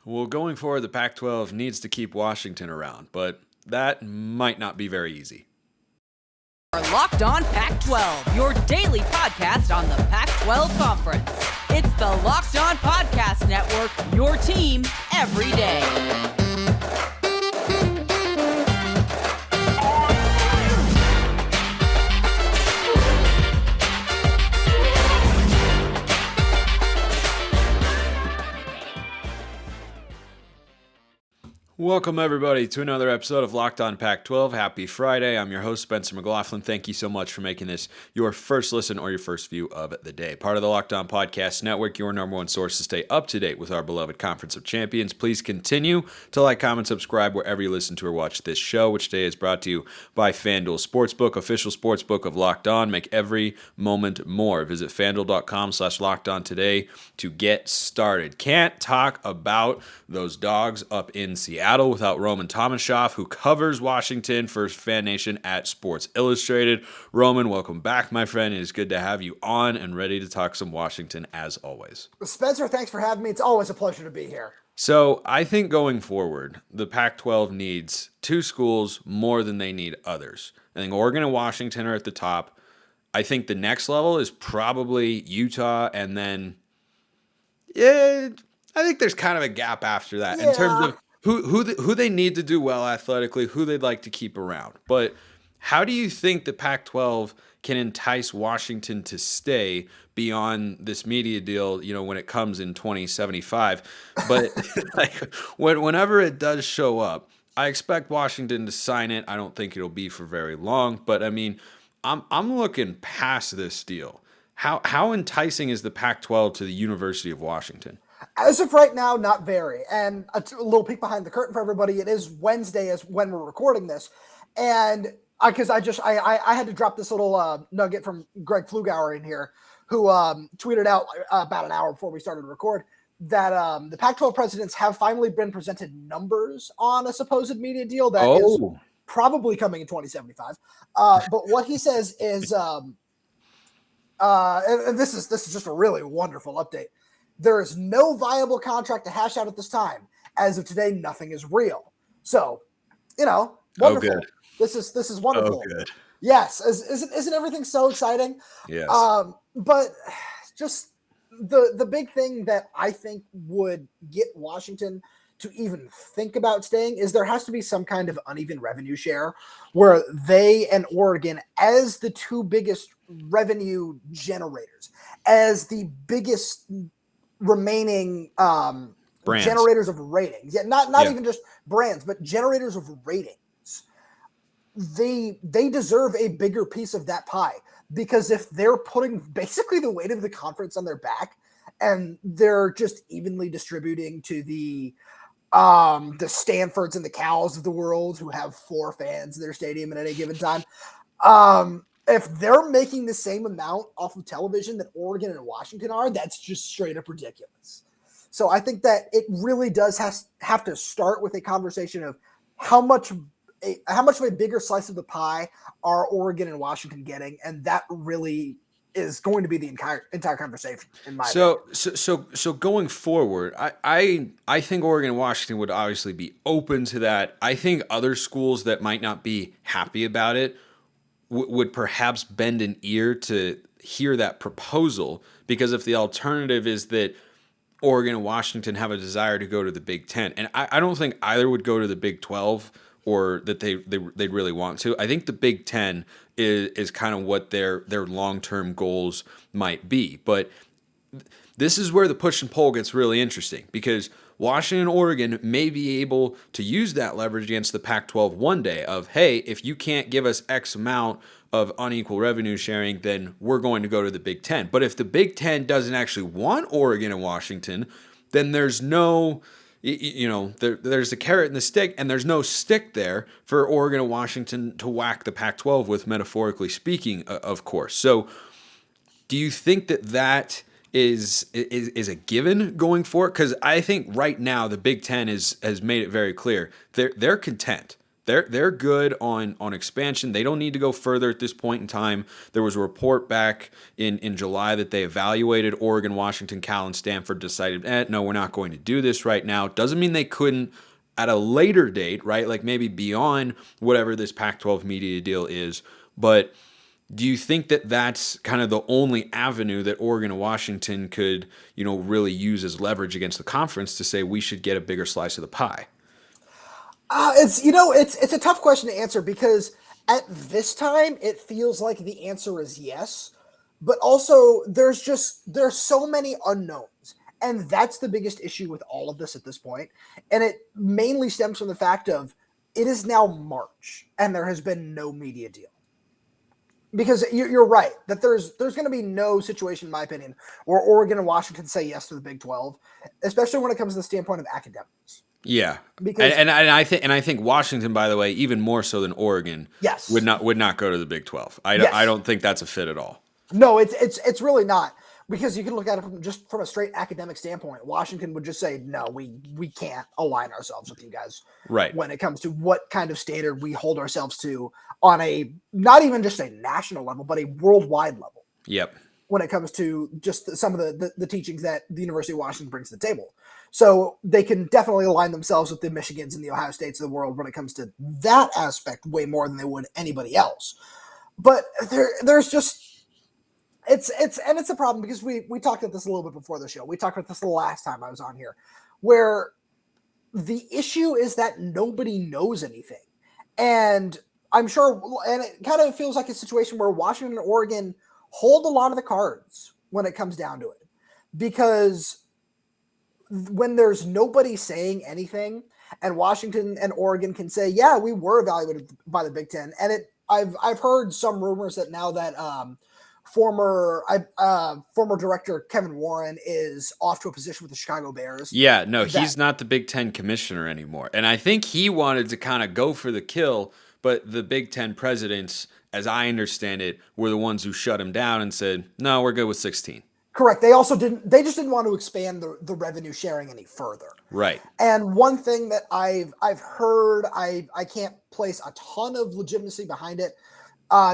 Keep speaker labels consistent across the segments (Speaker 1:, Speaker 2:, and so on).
Speaker 1: Well, going forward, the Pac-12 needs to keep Washington around, but that might not be very easy.
Speaker 2: Locked On Pac-12, your daily podcast on the Pac-12 Conference. It's the Locked On Podcast Network, your team every day.
Speaker 1: Welcome, everybody, to another episode of Locked On Pac-12. Happy Friday. I'm your host, Spencer McLaughlin. Thank you so much for making this your first listen or your first view of the day. Part of the Locked On Podcast Network, your number one source to stay up to date with our beloved Conference of Champions. Please continue to like, comment, subscribe wherever you listen to or watch this show, which today is brought to you by FanDuel Sportsbook, official sportsbook of Locked On. Make every moment more. Visit FanDuel.com/LockedOn today to get started. Can't talk about those dogs up in Seattle without Roman Tomashoff, who covers Washington for Fan Nation at Sports Illustrated. Roman, welcome back, my friend. It is good to have you on and ready to talk some Washington as always.
Speaker 3: Spencer, thanks for having me. It's always a pleasure to be here.
Speaker 1: So I think going forward, the Pac-12 needs two schools more than they need others. I think Oregon and Washington are at the top. I think the next level is probably Utah, and then I think there's kind of a gap after that in terms of who they need to do well athletically, who they'd like to keep around. But how do you think the Pac-12 can entice Washington to stay beyond this media deal, when it comes in 2075? But whenever it does show up, I expect Washington to sign it. I don't think it'll be for very long, but I mean, I'm looking past this deal. How enticing is the Pac-12 to the University of Washington?
Speaker 3: As of right now, not very. And a little peek behind the curtain for everybody. It is Wednesday as when we're recording this. And because I had to drop this little nugget from Greg Flugauer in here, who tweeted out about an hour before we started to record that the Pac-12 presidents have finally been presented numbers on a supposed media deal that is probably coming in 2075. But what he says is, and this is just a really wonderful update. There is no viable contract to hash out at this time. As of today, nothing is real. So, wonderful.
Speaker 1: Oh, good.
Speaker 3: This is wonderful.
Speaker 1: Oh, good.
Speaker 3: Yes, isn't everything so exciting?
Speaker 1: Yes.
Speaker 3: But just the big thing that I think would get Washington to even think about staying is there has to be some kind of uneven revenue share where they and Oregon, as the two biggest revenue generators, as the biggest remaining generators of ratings. Yeah, not even just brands, but generators of ratings. They deserve a bigger piece of that pie, because if they're putting basically the weight of the conference on their back and they're just evenly distributing to the Stanfords and the Cows of the world who have 4 fans in their stadium at any given time, if they're making the same amount off of television that Oregon and Washington are, that's just straight up ridiculous. So I think that it really does have to start with a conversation of how much of a bigger slice of the pie are Oregon and Washington getting, and that really is going to be the entire conversation in my opinion.
Speaker 1: So going forward, I think Oregon and Washington would obviously be open to that. I think other schools that might not be happy about it would perhaps bend an ear to hear that proposal, because if the alternative is that Oregon and Washington have a desire to go to the Big Ten, and I don't think either would go to the Big 12 or that they'd really want to. I think the Big Ten is kind of what their long-term goals might be. But this is where the push and pull gets really interesting, because Washington and Oregon may be able to use that leverage against the Pac-12 one day of, hey, if you can't give us X amount of unequal revenue sharing, then we're going to go to the Big Ten. But if the Big Ten doesn't actually want Oregon and Washington, then there's no, there's the carrot and the stick, and there's no stick there for Oregon and Washington to whack the Pac-12 with, metaphorically speaking, of course. So do you think that is a given going forward? Because I think right now the Big Ten has made it very clear they're content. they're good on expansion. They don't need to go further at this point in time. There was a report back in July that they evaluated Oregon, Washington, Cal, and Stanford, decided, no, we're not going to do this right now. Doesn't mean they couldn't at a later date, right? Like maybe beyond whatever this Pac-12 media deal is. But do you think that that's kind of the only avenue that Oregon and Washington could, really use as leverage against the conference to say we should get a bigger slice of the pie?
Speaker 3: It's a tough question to answer because at this time it feels like the answer is yes, but also there's so many unknowns, and that's the biggest issue with all of this at this point. And it mainly stems from the fact of it is now March and there has been no media deal. Because you're right that there's going to be no situation, in my opinion, where Oregon and Washington say yes to the Big 12, especially when it comes to the standpoint of academics.
Speaker 1: Yeah, because and I think Washington, by the way, even more so than Oregon,
Speaker 3: yes,
Speaker 1: would not go to the Big 12. I don't think that's a fit at all.
Speaker 3: No, it's really not, because you can look at it from a straight academic standpoint. Washington would just say, no, we can't align ourselves with you guys,
Speaker 1: right?
Speaker 3: When it comes to what kind of standard we hold ourselves to on a not even just a national level, but a worldwide level.
Speaker 1: Yep.
Speaker 3: When it comes to just some of the teachings that the University of Washington brings to the table. So they can definitely align themselves with the Michigans and the Ohio States of the world when it comes to that aspect way more than they would anybody else. But there's just it's a problem because we talked about this a little bit before the show. We talked about this the last time I was on here, where the issue is that nobody knows anything. And I'm sure, and it kind of feels like a situation where Washington and Oregon hold a lot of the cards when it comes down to it, because when there's nobody saying anything and Washington and Oregon can say, yeah, we were evaluated by the Big Ten. And I've heard some rumors that now that former director Kevin Warren is off to a position with the Chicago Bears.
Speaker 1: Yeah, no, he's not the Big Ten commissioner anymore. And I think he wanted to kind of go for the kill, but the Big Ten presidents, as I understand it, were the ones who shut him down and said, no, we're good with 16.
Speaker 3: Correct. They just didn't want to expand the revenue sharing any further.
Speaker 1: Right.
Speaker 3: And one thing that I've heard, I can't place a ton of legitimacy behind it,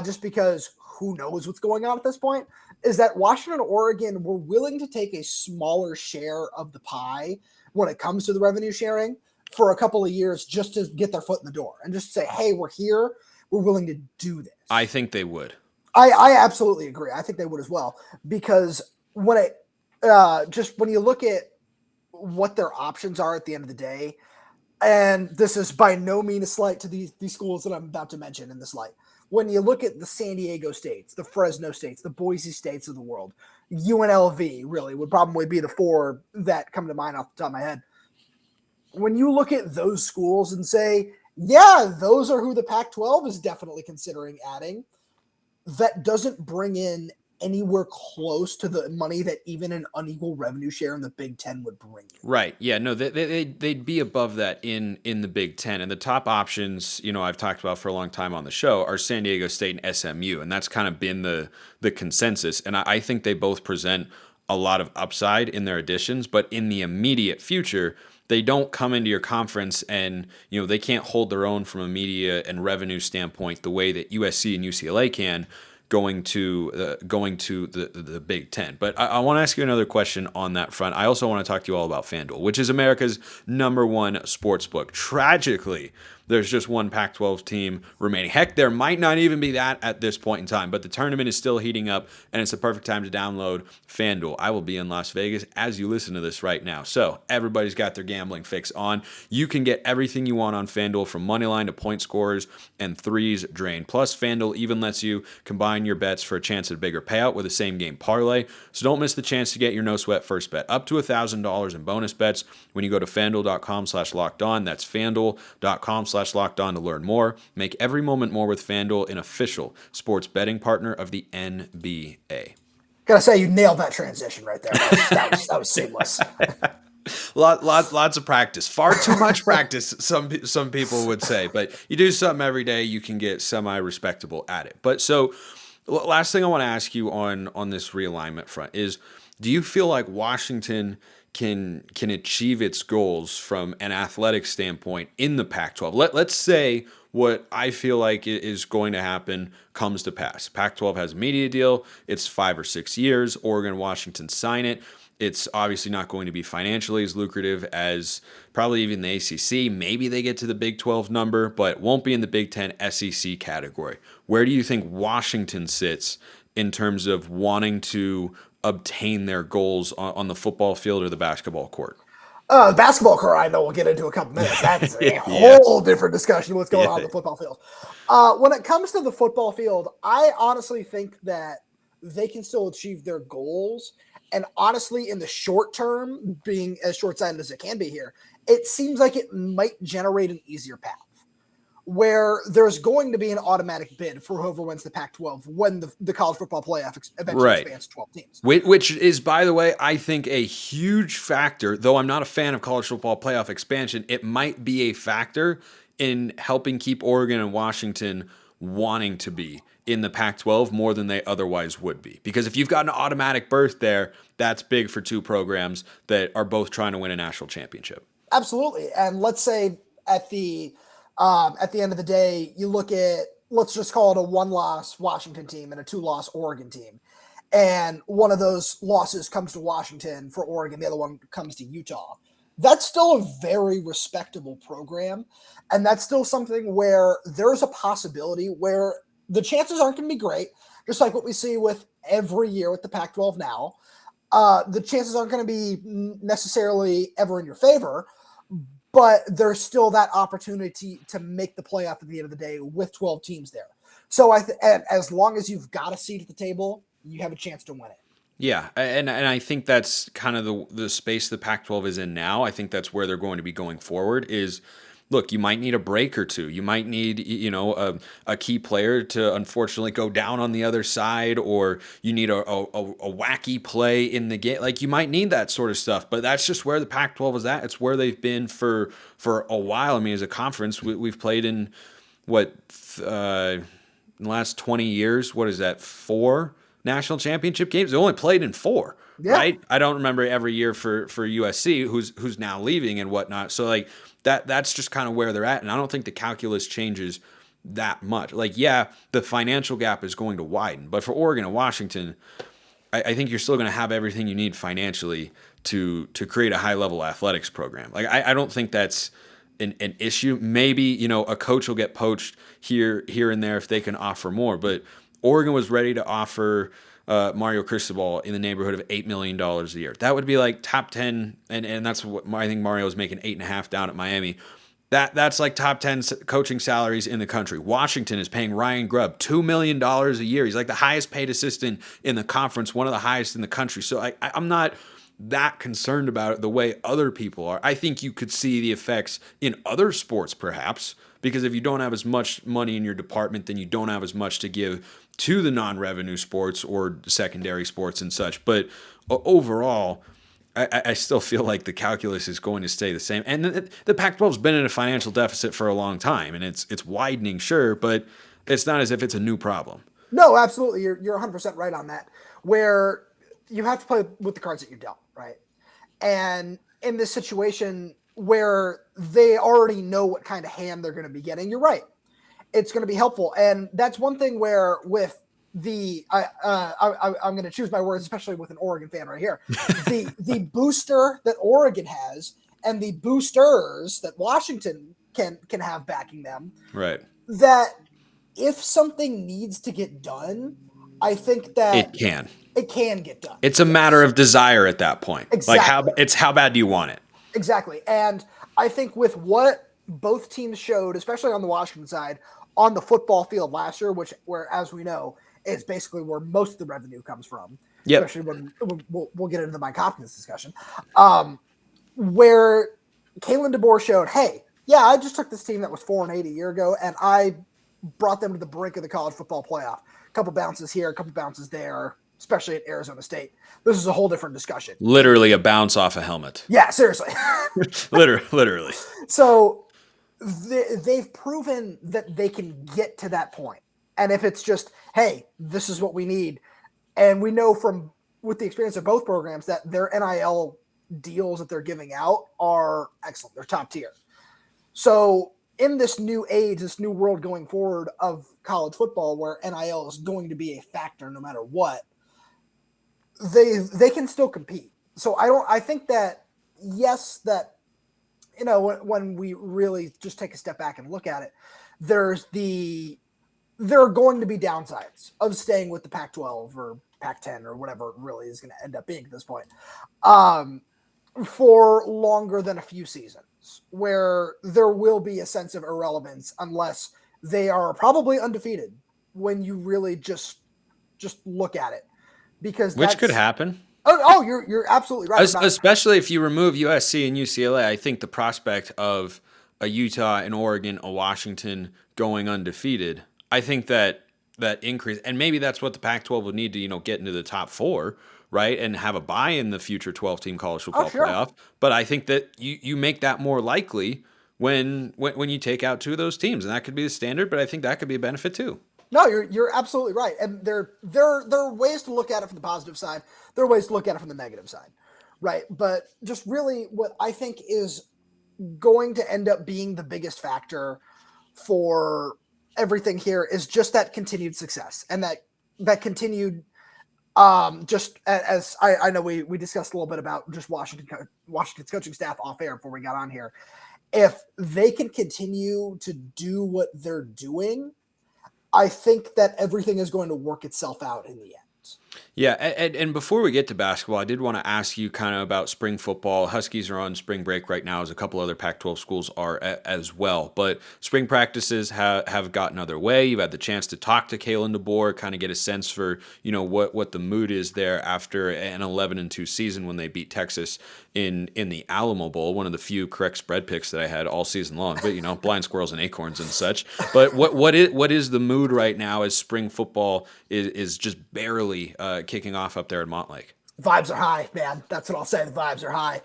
Speaker 3: just because who knows what's going on at this point, is that Washington and Oregon were willing to take a smaller share of the pie when it comes to the revenue sharing for a couple of years just to get their foot in the door and just say, hey, we're here. We're willing to do this.
Speaker 1: I think they would.
Speaker 3: I absolutely agree. I think they would as well, because when you look at what their options are at the end of the day, and this is by no means a slight to these schools that I'm about to mention in this light. When you look at the San Diego states, the Fresno states, the Boise states of the world, UNLV really would probably be the four that come to mind off the top of my head. When you look at those schools and say, yeah, those are who the Pac-12 is definitely considering adding, that doesn't bring in anywhere close to the money that even an unequal revenue share in the Big Ten would bring in.
Speaker 1: Right. Yeah. No, they'd be above that in the Big Ten. And the top options, I've talked about for a long time on the show, are San Diego State and SMU. And that's kind of been the consensus. And I think they both present a lot of upside in their additions. But in the immediate future, they don't come into your conference and, they can't hold their own from a media and revenue standpoint the way that USC and UCLA can, going to the Big Ten. But I want to ask you another question on that front. I also want to talk to you all about FanDuel, which is America's #1 sports book. Tragically, there's just one Pac-12 team remaining. Heck, there might not even be that at this point in time, but the tournament is still heating up, and it's the perfect time to download FanDuel. I will be in Las Vegas as you listen to this right now. So everybody's got their gambling fix on. You can get everything you want on FanDuel, from moneyline to point scorers and threes drained. Plus, FanDuel even lets you combine your bets for a chance at a bigger payout with a same-game parlay. So don't miss the chance to get your no-sweat first bet up to $1,000 in bonus bets when you go to FanDuel.com/lockedon. That's FanDuel.com/lockedon to learn more. Make every moment more with FanDuel, an official sports betting partner of the NBA.
Speaker 3: Gotta say, you nailed that transition right there. That was seamless.
Speaker 1: Lots of practice. Far too much practice, some people would say. But you do something every day, you can get semi-respectable at it. But so, last thing I want to ask you on this realignment front is, do you feel like Washington can achieve its goals from an athletic standpoint in the Pac-12? Let's say what I feel like is going to happen comes to pass. Pac-12 has a media deal. It's 5 or 6 years. Oregon and Washington sign it. It's obviously not going to be financially as lucrative as probably even the ACC. Maybe they get to the Big 12 number, but won't be in the Big 10 SEC category. Where do you think Washington sits in terms of wanting to obtain their goals on the football field or the basketball court?
Speaker 3: The basketball court, I know we'll get into a couple minutes. That's a
Speaker 1: Yeah.
Speaker 3: whole different discussion what's going on the football field. When it comes to the football field, I honestly think that they can still achieve their goals. And honestly, in the short term, being as short-sighted as it can be here, it seems like it might generate an easier path where there's going to be an automatic bid for whoever wins the Pac-12 when the college football playoff eventually expands to 12 teams.
Speaker 1: Which is, by the way, I think a huge factor, though I'm not a fan of college football playoff expansion, it might be a factor in helping keep Oregon and Washington wanting to be in the Pac-12 more than they otherwise would be. Because if you've got an automatic berth there, that's big for two programs that are both trying to win a national championship.
Speaker 3: Absolutely. And let's say at the end of the day, you look at, let's just call it a 1-loss Washington team and a 2-loss Oregon team. And one of those losses comes to Washington for Oregon, the other one comes to Utah. That's still a very respectable program. And that's still something where there's a possibility where the chances aren't going to be great, just like what we see with every year with the Pac-12 now. The chances aren't going to be necessarily ever in your favor, but there's still that opportunity to make the playoff at the end of the day with 12 teams there. So and as long as you've got a seat at the table, you have a chance to win it.
Speaker 1: Yeah, and I think that's kind of the space the Pac-12 is in now. I think that's where they're going to be going forward is, look, you might need a break or two. You might need, a key player to unfortunately go down on the other side, or you need a wacky play in the game. Like, you might need that sort of stuff, but that's just where the Pac-12 is at. It's where they've been for a while. I mean, as a conference, we've played in in the last 20 years, what is that, 4 national championship games? They only played in 4, right? I don't remember every year for USC, who's now leaving and whatnot. So like that's just kind of where they're at, and I don't think the calculus changes that much. Like, yeah, the financial gap is going to widen, but for Oregon and Washington, I think you're still going to have everything you need financially to create a high level athletics program. Like, I don't think that's an issue. Maybe a coach will get poached here and there if they can offer more, but Oregon was ready to offer Mario Cristobal in the neighborhood of $8 million a year. That would be like top 10, and that's what I think Mario was making 8.5 down at Miami. That's like top 10 coaching salaries in the country. Washington is paying Ryan Grubb $2 million a year. He's like the highest paid assistant in the conference, one of the highest in the country. So I'm not that concerned about it the way other people are. I think you could see the effects in other sports perhaps, because if you don't have as much money in your department, then you don't have as much to give to the non-revenue sports or secondary sports and such. But overall, I still feel like the calculus is going to stay the same. And the Pac-12's been in a financial deficit for a long time, and it's widening, sure, but it's not as if it's a new problem.
Speaker 3: No, absolutely. You're 100% right on that, where you have to play with the cards that you're dealt, right? And in this situation where they already know what kind of hand they're going to be getting, you're right. It's going to be helpful. And that's one thing where with I'm going to choose my words, especially with an Oregon fan right here, the booster that Oregon has and the boosters that Washington can have backing them.
Speaker 1: Right.
Speaker 3: That if something needs to get done, I think that
Speaker 1: it can
Speaker 3: get done.
Speaker 1: It's a matter of desire at that point.
Speaker 3: Exactly.
Speaker 1: Like how bad do you want it?
Speaker 3: Exactly. And I think with what both teams showed, especially on the Washington side, on the football field last year, where, as we know, is basically where most of the revenue comes from.
Speaker 1: Yep.
Speaker 3: Especially when we'll get into the Mike Hopkins discussion, where Kalen DeBoer showed, hey, yeah, I just took this team that was 4-8 a year ago, and I brought them to the brink of the college football playoff. A couple bounces here, a couple bounces there, especially at Arizona State. This is a whole different discussion.
Speaker 1: Literally a bounce off a helmet.
Speaker 3: Yeah, seriously.
Speaker 1: Literally.
Speaker 3: So they've proven that they can get to that point. And if it's just, hey, this is what we need, and we know with the experience of both programs that their NIL deals that they're giving out are excellent. They're top tier. So in this new age, this new world going forward of college football, where NIL is going to be a factor no matter what, they can still compete. So I think that, yes, that, when we really just take a step back and look at it, there are going to be downsides of staying with the Pac-12 or Pac-10 or whatever it really is going to end up being at this point, for longer than a few seasons, where there will be a sense of irrelevance unless they are probably undefeated when you really just look at it, because
Speaker 1: which could happen.
Speaker 3: Oh, you're absolutely right.
Speaker 1: Especially if you remove USC and UCLA, I think the prospect of a Utah, an Oregon, a Washington going undefeated, I think that increase, and maybe that's what the Pac-12 would need to, get into the top 4, right, and have a bye in the future 12-team college football playoff. But I think that you make that more likely when you take out 2 of those teams, and that could be the standard. But I think that could be a benefit too.
Speaker 3: No, you're absolutely right. And there are ways to look at it from the positive side. There are ways to look at it from the negative side, right? But just really what I think is going to end up being the biggest factor for everything here is just that continued success, and that continued, just as I know we discussed a little bit about just Washington's coaching staff off air before we got on here. If they can continue to do what they're doing, I think that everything is going to work itself out in the end.
Speaker 1: Yeah, and before we get to basketball, I did want to ask you kind of about spring football. Huskies are on spring break right now, as a couple other Pac-12 schools are as well. But spring practices have gotten underway. You've had the chance to talk to Kalen DeBoer, kind of get a sense for what the mood is there after an 11-2 season when they beat Texas in the Alamo Bowl, one of the few correct spread picks that I had all season long. But blind squirrels and acorns and such. But what is the mood right now as spring football is just barely kicking off up there in Montlake?
Speaker 3: Vibes are high, man. That's what I'll say. The vibes are high.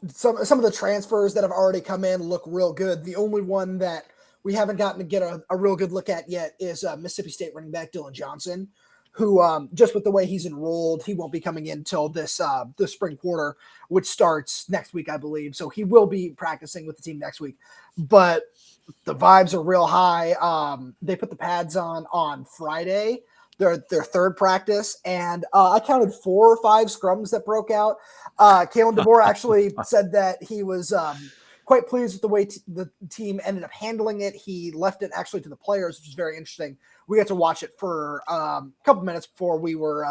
Speaker 3: Some of the transfers that have already come in look real good. The only one that we haven't gotten to get a real good look at yet is Mississippi State running back Dylan Johnson, who just with the way he's enrolled, he won't be coming in till this spring quarter, which starts next week, I believe. So he will be practicing with the team next week. But the vibes are real high. They put the pads on Friday, their third practice, and I counted 4 or 5 scrums that broke out. Kalen DeBoer actually said that he was quite pleased with the way the team ended up handling it. He left it actually to the players, which is very interesting. We got to watch it for a couple minutes before we were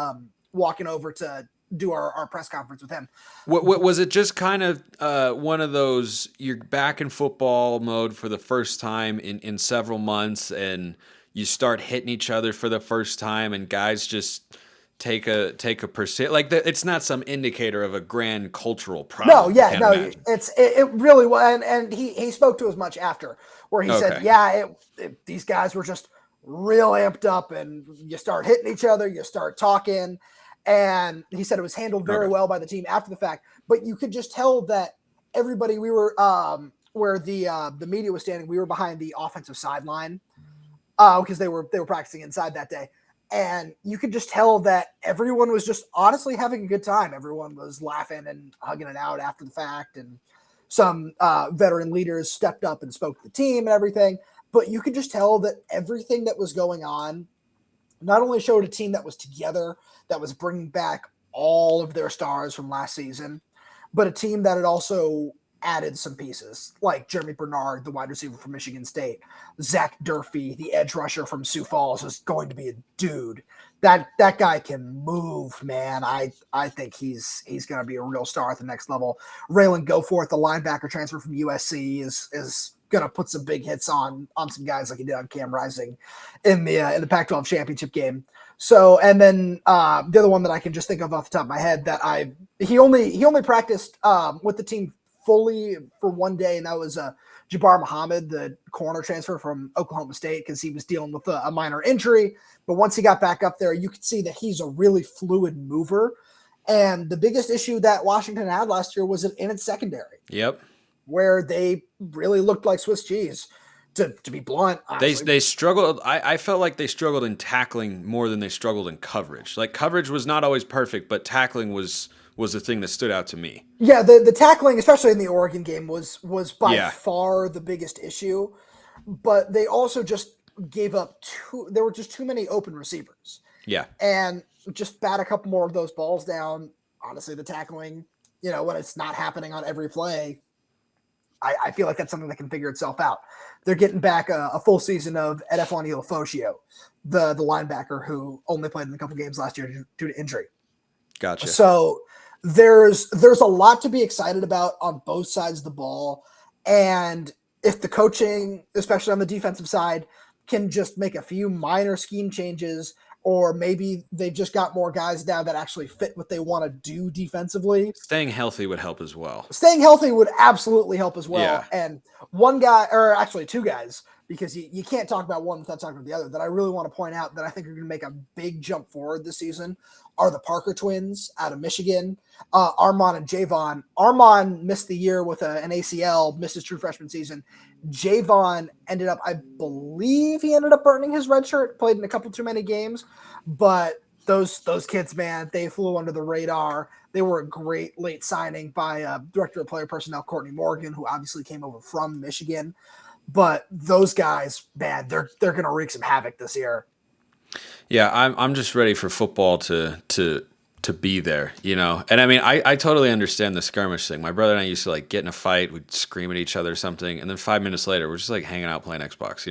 Speaker 3: walking over to do our press conference with him.
Speaker 1: What was it? Just kind of one of those, you're back in football mode for the first time in several months, and you start hitting each other for the first time, and guys just take a percent, like it's not some indicator of a grand cultural problem.
Speaker 3: It really was, and he spoke to as much after, where he said, these guys were just real amped up, and you start hitting each other, you start talking, and he said it was handled very well by the team after the fact. But you could just tell that everybody, we were where the media was standing, we were behind the offensive sideline because they were practicing inside that day. And you could just tell that everyone was just honestly having a good time. Everyone was laughing and hugging it out after the fact. And some veteran leaders stepped up and spoke to the team and everything. But you could just tell that everything that was going on not only showed a team that was together, that was bringing back all of their stars from last season, but a team that had also added some pieces, like Jeremy Bernard, the wide receiver from Michigan State. Zach Durfee, the edge rusher from Sioux Falls, is going to be a dude. That guy can move, man. I think he's going to be a real star at the next level. Raylan Goforth, the linebacker transfer from USC, is going to put some big hits on some guys like he did on Cam Rising in the Pac-12 championship game. So, and then the other one that I can just think of off the top of my head that he only practiced with the team fully for one day, and that was Jabbar Muhammad, the corner transfer from Oklahoma State, because he was dealing with a minor injury. But once he got back up there, you could see that he's a really fluid mover. And the biggest issue that Washington had last year was in its secondary.
Speaker 1: Yep.
Speaker 3: Where they really looked like Swiss cheese, to be blunt. Honestly.
Speaker 1: They struggled. I felt like they struggled in tackling more than they struggled in coverage. Like, coverage was not always perfect, but tackling was was the thing that stood out to me.
Speaker 3: Yeah, the tackling, especially in the Oregon game, was by far the biggest issue. But they also just gave up there were just too many open receivers.
Speaker 1: Yeah.
Speaker 3: And just bat a couple more of those balls down. Honestly, the tackling, when it's not happening on every play, I feel like that's something that can figure itself out. They're getting back a full season of Edefon Ilofosio, the linebacker who only played in a couple games last year due to injury.
Speaker 1: Gotcha.
Speaker 3: So there's a lot to be excited about on both sides of the ball. And if the coaching, especially on the defensive side, can just make a few minor scheme changes, or maybe they've just got more guys now that actually fit what they want to do defensively.
Speaker 1: Staying healthy would help as well.
Speaker 3: Staying healthy would absolutely help as well.
Speaker 1: Yeah.
Speaker 3: And one guy, or actually two guys, because you can't talk about one without talking about the other, that I really want to point out that I think are going to make a big jump forward this season are the Parker twins out of Michigan, Armon and Javon. Armon missed the year with an ACL, missed his true freshman season. Javon ended up, I believe he ended up burning his red shirt, played in a couple too many games, but those kids, man, they flew under the radar. They were a great late signing by Director of Player Personnel Courtney Morgan, who obviously came over from Michigan. But those guys, man, they're going to wreak some havoc this year.
Speaker 1: Yeah, I'm just ready for football to be there, And I mean, I totally understand the skirmish thing. My brother and I used to like get in a fight, we'd scream at each other or something, and then 5 minutes later, we're just like hanging out playing Xbox.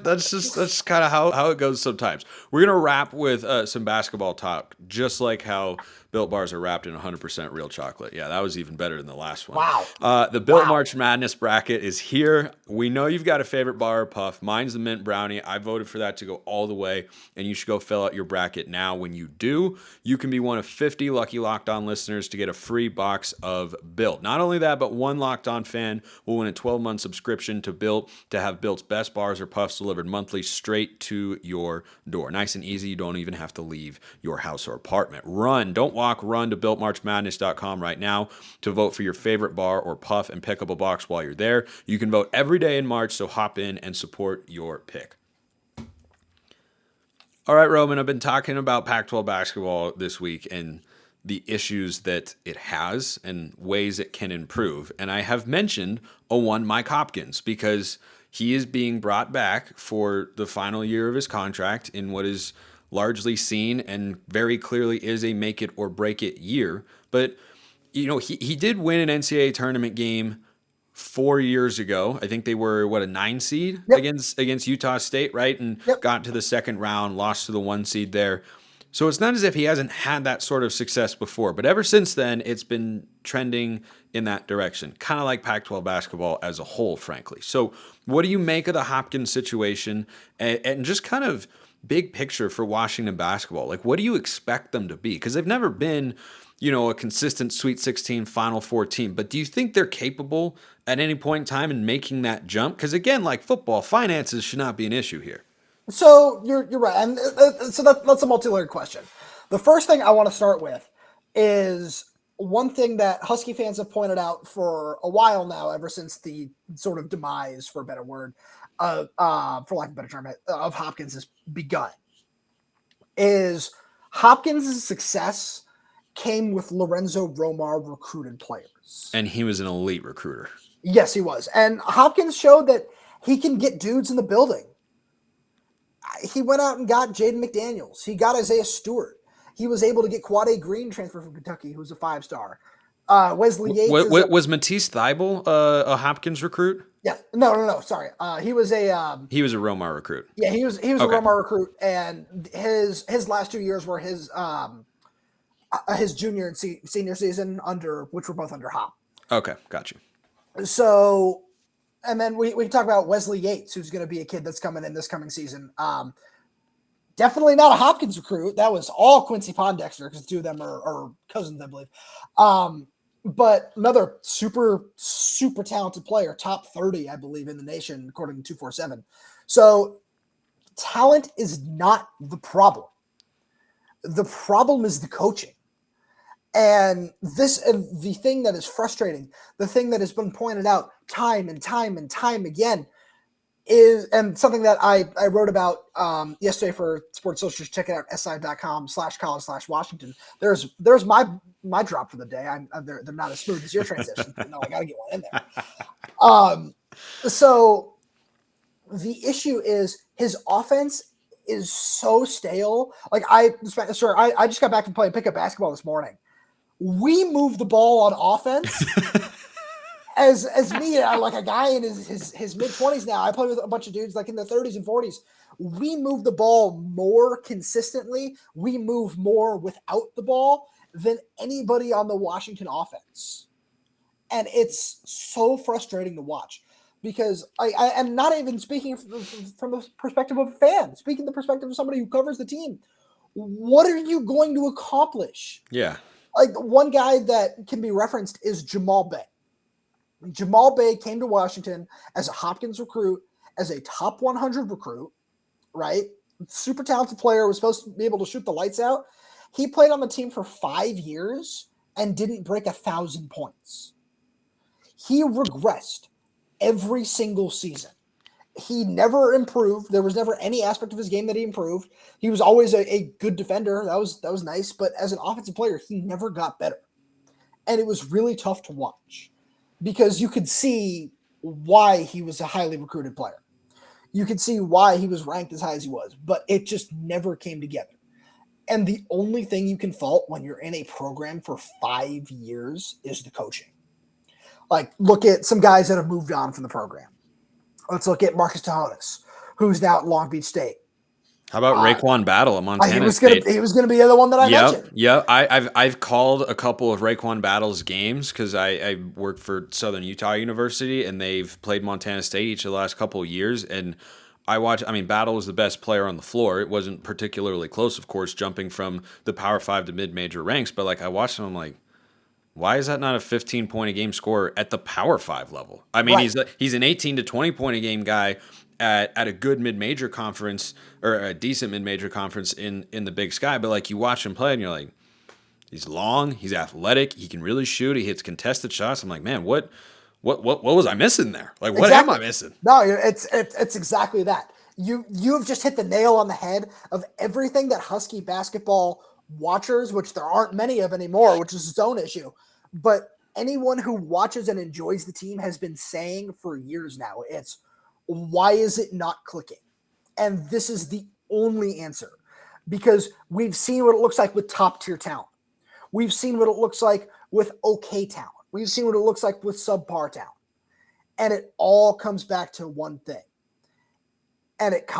Speaker 1: That's just kind of how it goes sometimes. We're gonna wrap with some basketball talk, just like how Built Bars are wrapped in 100% real chocolate. Yeah, that was even better than the last one.
Speaker 3: Wow.
Speaker 1: The Built March Madness bracket is here. We know you've got a favorite bar or puff. Mine's the mint brownie. I voted for that to go all the way, and you should go fill out your bracket now. When you do, you can be one of 50 lucky Locked On listeners to get a free box of Built. Not only that, but one Locked On fan will win a 12-month subscription to Built to have Built's best bars or puffs delivered monthly straight to your door. Nice and easy. You don't even have to leave your house or apartment. Run to BuiltMarchMadness.com right now to vote for your favorite bar or puff and pick up a box while you're there. You can vote every day in March, so hop in and support your pick. All right, Roman, I've been talking about Pac-12 basketball this week and the issues that it has and ways it can improve. And I have mentioned Mike Hopkins because he is being brought back for the final year of his contract in what is largely seen and very clearly is a make it or break it year. But, he did win an NCAA tournament game 4 years ago. I think they were, a 9 seed against Utah State, right? And got to the second round, lost to the 1 seed there. So it's not as if he hasn't had that sort of success before. But ever since then, it's been trending in that direction, kind of like Pac-12 basketball as a whole, frankly. So what do you make of the Hopkins situation and just kind of big picture for Washington basketball? Like, what do you expect them to be? Because they've never been, a consistent Sweet 16, Final Four team. But do you think they're capable at any point in time in making that jump? Because again, like football, finances should not be an issue here.
Speaker 3: So you're right. And so that's a multi-layered question. The first thing I want to start with is one thing that Husky fans have pointed out for a while now, ever since the sort of demise, for a better word, for lack of a better term, of Hopkins has begun, is Hopkins' success came with Lorenzo Romar recruited players.
Speaker 1: And he was an elite recruiter.
Speaker 3: Yes, he was. And Hopkins showed that he can get dudes in the building. He went out and got Jaden McDaniels. He got Isaiah Stewart. He was able to get Quade Green, transfer from Kentucky, who's a 5-star. Wesley Yates.
Speaker 1: Was Matisse Thybulle a Hopkins recruit?
Speaker 3: Yeah, no. Sorry, he was a
Speaker 1: Romar recruit.
Speaker 3: Yeah, he was a Romar recruit, and his last 2 years were his junior and senior season which were both under Hop.
Speaker 1: Okay, got you.
Speaker 3: So, and then we talk about Wesley Yates, who's going to be a kid that's coming in this coming season. Definitely not a Hopkins recruit. That was all Quincy Pondexter, because 2 of them are cousins, I believe. But another super, super talented player, top 30, I believe, in the nation, according to 247. So talent is not the problem. The problem is the coaching. And the thing that is frustrating, the thing that has been pointed out time and time and time again, is, and something that I wrote about yesterday for Sports Social. Check it out, si.com/college/Washington. There's my drop for the day. They're not as smooth as your transition, but no, I got to get one in there. So the issue is his offense is so stale. Like I just got back from playing pickup basketball this morning. We move the ball on offense. As me, like a guy in his mid-20s now, I play with a bunch of dudes like in their 30s and 40s. We move the ball more consistently. We move more without the ball than anybody on the Washington offense. And it's so frustrating to watch because I am not even speaking from the perspective of a fan, speaking the perspective of somebody who covers the team. What are you going to accomplish?
Speaker 1: Yeah.
Speaker 3: Like one guy that can be referenced is Jamal Bay. Jamal Bay came to Washington as a Hopkins recruit, as a top 100 recruit, right? Super talented player, was supposed to be able to shoot the lights out. He played on the team for 5 years and didn't break 1,000 points. He regressed every single season. He never improved. There was never any aspect of his game that he improved. He was always a good defender. That was nice. But as an offensive player, he never got better. And it was really tough to watch because you could see why he was a highly recruited player. You could see why he was ranked as high as he was, but it just never came together. And the only thing you can fault when you're in a program for 5 years is the coaching. Like, look at some guys that have moved on from the program. Let's look at Marcus Tajonas, who's now at Long Beach State.
Speaker 1: How about Raekwon Battle at Montana State?
Speaker 3: He was going to be the other one that I mentioned.
Speaker 1: Yeah, I've called a couple of Raekwon Battle's games because I worked for Southern Utah University, and they've played Montana State each of the last couple of years. And Battle was the best player on the floor. It wasn't particularly close, of course, jumping from the Power 5 to mid-major ranks. But, like, I watched him, I'm like, why is that not a 15-point-a-game scorer at the Power 5 level? I mean, right. He's an 18 to 20-point-a-game guy at a good mid-major conference or a decent mid-major conference in the Big Sky. But, like, you watch him play and you're like, he's long, he's athletic, he can really shoot, he hits contested shots. I'm like, man, what was I missing there? Like, what am I missing?
Speaker 3: No, it's exactly that. You've just hit the nail on the head of everything that Husky basketball watchers, which there aren't many of anymore, which is its own issue. But anyone who watches and enjoys the team has been saying for years now, it's, why is it not clicking? And this is the only answer, because we've seen what it looks like with top tier talent. We've seen what it looks like with okay talent. We've seen what it looks like with subpar talent. And it all comes back to one thing. And it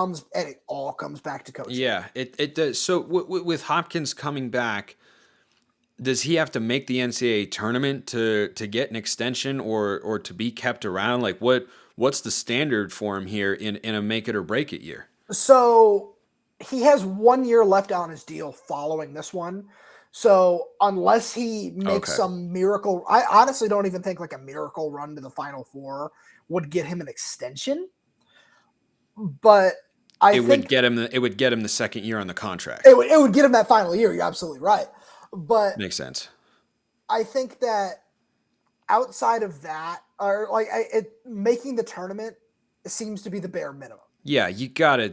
Speaker 3: all comes back to coaching.
Speaker 1: Yeah, it does. So with Hopkins coming back, does he have to make the NCAA tournament to get an extension or to be kept around? Like, what's the standard for him here in a make it or break it year?
Speaker 3: So he has 1 year left on his deal following this one. So unless he makes some miracle, I honestly don't even think like a miracle run to the Final Four would get him an extension. But it would get him
Speaker 1: the second year on the contract.
Speaker 3: It would get him that final year. You're absolutely right. But
Speaker 1: makes sense.
Speaker 3: I think that outside of that, or like making the tournament seems to be the bare minimum.
Speaker 1: Yeah, you gotta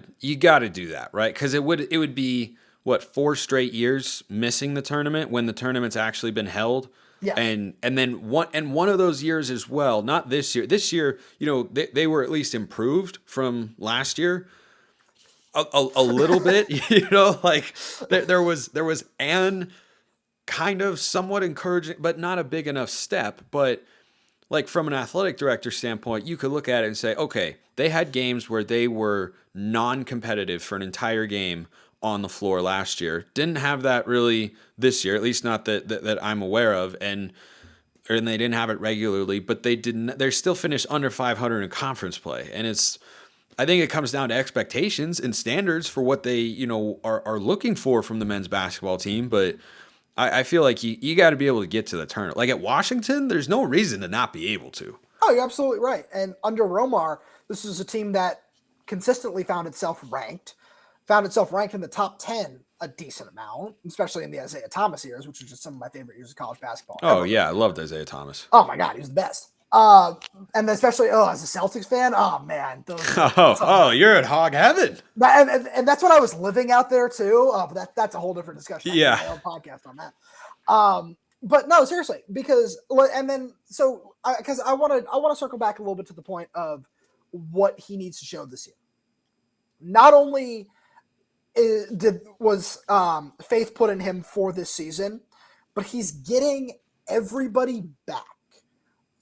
Speaker 1: do that, right? Because it would be 4 straight years missing the tournament when the tournament's actually been held.
Speaker 3: Yeah.
Speaker 1: And then one of those years as well, not this year. This year, they were at least improved from last year a little bit, like there was an kind of somewhat encouraging, but not a big enough step. But like from an athletic director standpoint, you could look at it and say, okay, they had games where they were non-competitive for an entire game on the floor last year. Didn't have that really this year, at least not that I'm aware of, and they didn't have it regularly, but they still finished under 500 in conference play. And I think it comes down to expectations and standards for what they, are looking for from the men's basketball team. But I feel like you got to be able to get to the tournament. Like at Washington, there's no reason to not be able to.
Speaker 3: Oh, you're absolutely right. And under Romar, this is a team that consistently found itself ranked in the top 10 a decent amount, especially in the Isaiah Thomas years, which is just some of my favorite years of college basketball.
Speaker 1: Oh, yeah. I loved Isaiah Thomas.
Speaker 3: Oh, my God. He was the best. And especially, as a Celtics fan, oh man,
Speaker 1: you're at hog heaven.
Speaker 3: And that's when I was living out there too. But that's a whole different discussion.
Speaker 1: Yeah,
Speaker 3: my own podcast on that. But no, seriously, because I want to circle back a little bit to the point of what he needs to show this year. Not only was faith put in him for this season, but he's getting everybody back.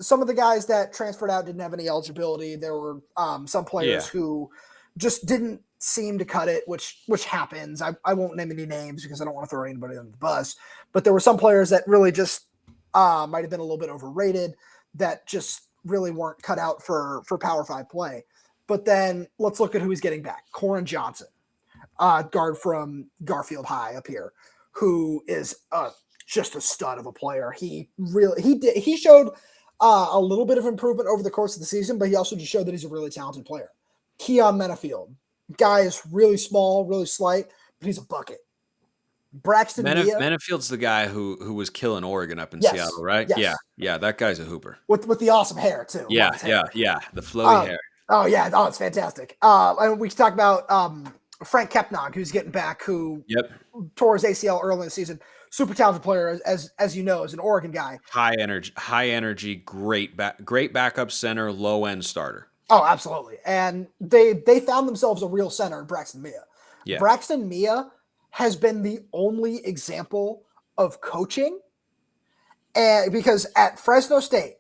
Speaker 3: Some of the guys that transferred out didn't have any eligibility. There were some players who just didn't seem to cut it, which happens. I won't name any names because I don't want to throw anybody under the bus. But there were some players that really just might have been a little bit overrated, that just really weren't cut out for Power 5 play. But then let's look at who he's getting back. Corin Johnson, guard from Garfield High up here, who is just a stud of a player. He showed a little bit of improvement over the course of the season, but he also just showed that he's a really talented player. Keon Menafield, guy is really small, really slight, but he's a bucket. Braxton
Speaker 1: Menafield's the guy who was killing Oregon up in Seattle, right?
Speaker 3: Yes.
Speaker 1: Yeah, that guy's a hooper.
Speaker 3: With the awesome hair, too.
Speaker 1: Yeah, the flowy hair.
Speaker 3: Oh, yeah. Oh, it's fantastic. And we can talk about Frank Kepnog, who's getting back, who tore his ACL early in the season. Super talented player, as you know, as an Oregon guy.
Speaker 1: High energy, great backup center, low end starter.
Speaker 3: Oh, absolutely. And they found themselves a real center in Braxton Mia.
Speaker 1: Yeah.
Speaker 3: Braxton Mia has been the only example of coaching, and because at Fresno State,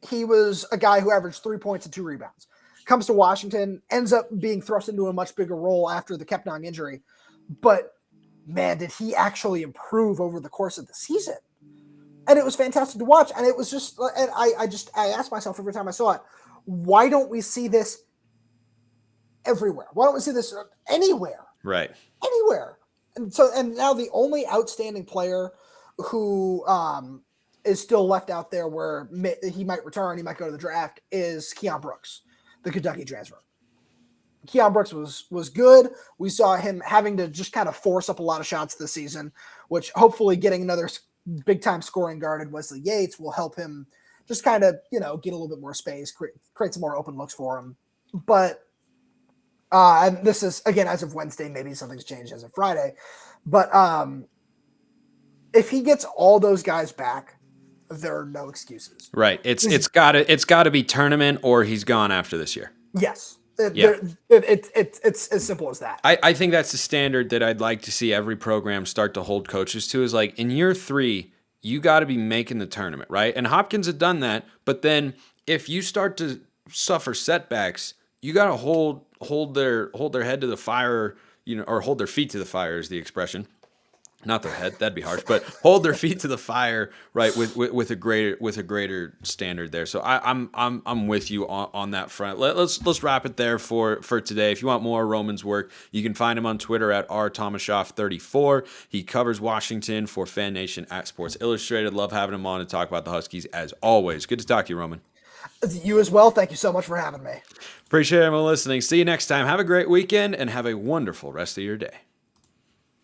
Speaker 3: he was a guy who averaged 3 points and 2 rebounds. Comes to Washington, ends up being thrust into a much bigger role after the Kepnog injury. But man, did he actually improve over the course of the season. And it was fantastic to watch. And it was just, and I asked myself every time I saw it, why don't we see this everywhere? Why don't we see this anywhere?
Speaker 1: Right.
Speaker 3: Anywhere. And now the only outstanding player who is still left out there where he might return, he might go to the draft, is Keon Brooks, the Kentucky transfer. Keon Brooks was good. We saw him having to just kind of force up a lot of shots this season, which hopefully getting another big-time scoring guard in Wesley Yates will help him just kind of, get a little bit more space, create some more open looks for him. But and this is, again, as of Wednesday, maybe something's changed as of Friday. But if he gets all those guys back, there are no excuses.
Speaker 1: Right. It's gotta be tournament or he's gone after this year.
Speaker 3: Yes. It's as simple as that.
Speaker 1: I think that's the standard that I'd like to see every program start to hold coaches to, is like, in year 3, you got to be making the tournament, right? And Hopkins had done that, but then if you start to suffer setbacks, you got to hold their head to the fire, or hold their feet to the fire is the expression. Not their head, that'd be harsh, but hold their feet to the fire, right? With a greater standard there. So I'm with you on that front. Let's wrap it there for today. If you want more Roman's work, you can find him on Twitter at rtomashoff34. He covers Washington for Fan Nation at Sports Illustrated. Love having him on to talk about the Huskies as always. Good to talk to you, Roman.
Speaker 3: You as well. Thank you so much for having me.
Speaker 1: Appreciate everyone listening. See you next time. Have a great weekend and have a wonderful rest of your day.